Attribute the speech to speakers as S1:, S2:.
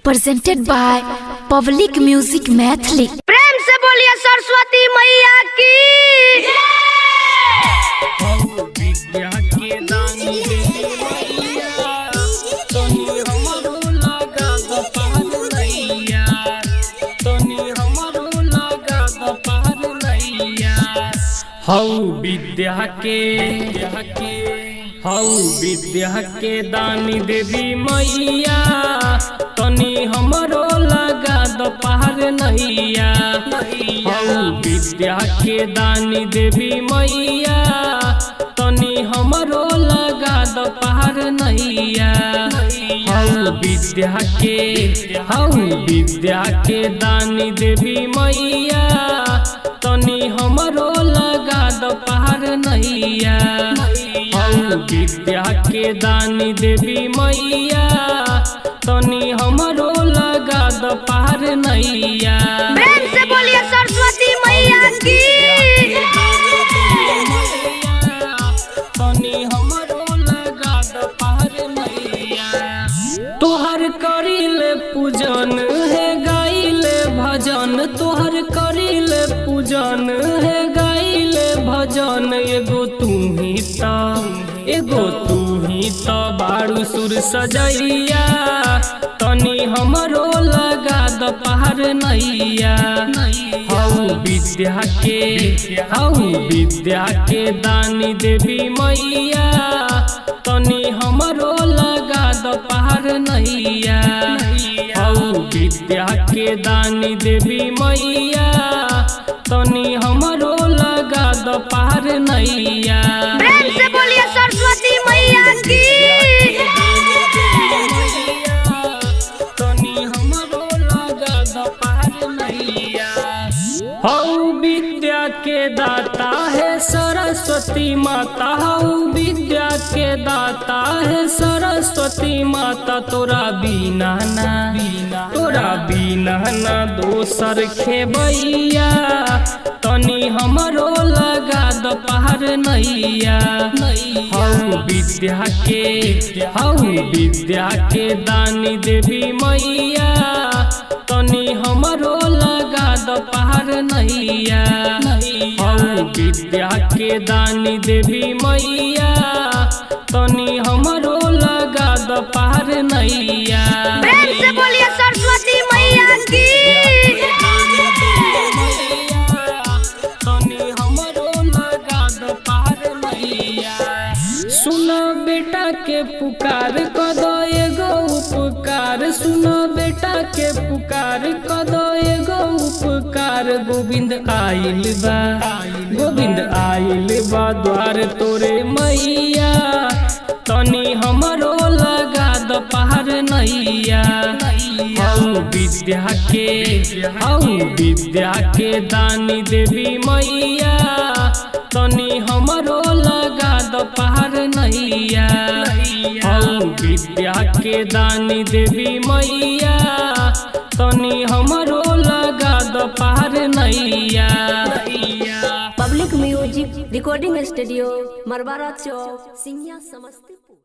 S1: presented by Public Music Mathli।
S2: प्रेम से बोलिए सरस्वती मैया की।
S3: विद्या के दानी देवी मैया तनी हमरो लगा दो पहाड़ नैया। विद्या के दानी देवी मैया तनी हमरो लगा दो पहाड़ नैया। विद्या के दानी देवी मैया तनी हमरो लगा दो पहाड़ नैया। विद्या के दानी देवी मैया तनी हमरो लगा दो पहाड़ नैया।
S2: प्रेम से बोलिए सरस्वती मैया की।
S3: तनी हमरो लगा दो पहाड़ नैया। तोहर करिले पूजन है गाइले भजन, तोहर करिले पूजन है गाइले भजन। एगो तू ही तो बारू सुर सजैया तनी हमरो लगा दो पहाड़ नैया। विद्या के दानी देवी मैया तनी हमरो लगा दो पहाड़ नैया। विद्या के दानी देवी मैया तनी हमरो लगा दो पहाड़ नैया।
S2: प्रेम से बोलिए सरस्वती मैया की।
S3: तनी हमरो लगा दो पहाड़ नैया। विद्या के दाता है सरस्वती माता, विद्या के दाता है सरस्वती माता। तोरा बिना ना दोसर खेबैया तनी हमरो लगा दो पहाड़ नैया। विद्या के दानी देवी मैया तनी हमरो लगा दो पहाड़ नैया। विद्या के दानी देवी मैया तनी हमरो लगा दो पहाड़ नैया।
S2: प्रेम से बोलिए सरस्वती मैया की।
S3: सुनो बेटा के पुकार कदो एगो उपकार, सुनो बेटा के पुकार कदो एगो उपकार। गोविंद आइल बा द्वार तोरे मैया तनी हमरो लगा दो पहाड़ नैया। विद्या के दानी देवी मैया तनी हमरो लगा दो पहाड़ नैया। विद्या के दानी देवी मैया तनी हमरो लगा दो पहाड़ नैया।
S4: पब्लिक म्यूजिक रिकॉर्डिंग स्टूडियो मरवारा चौक सिंघिया समस्तीपुर।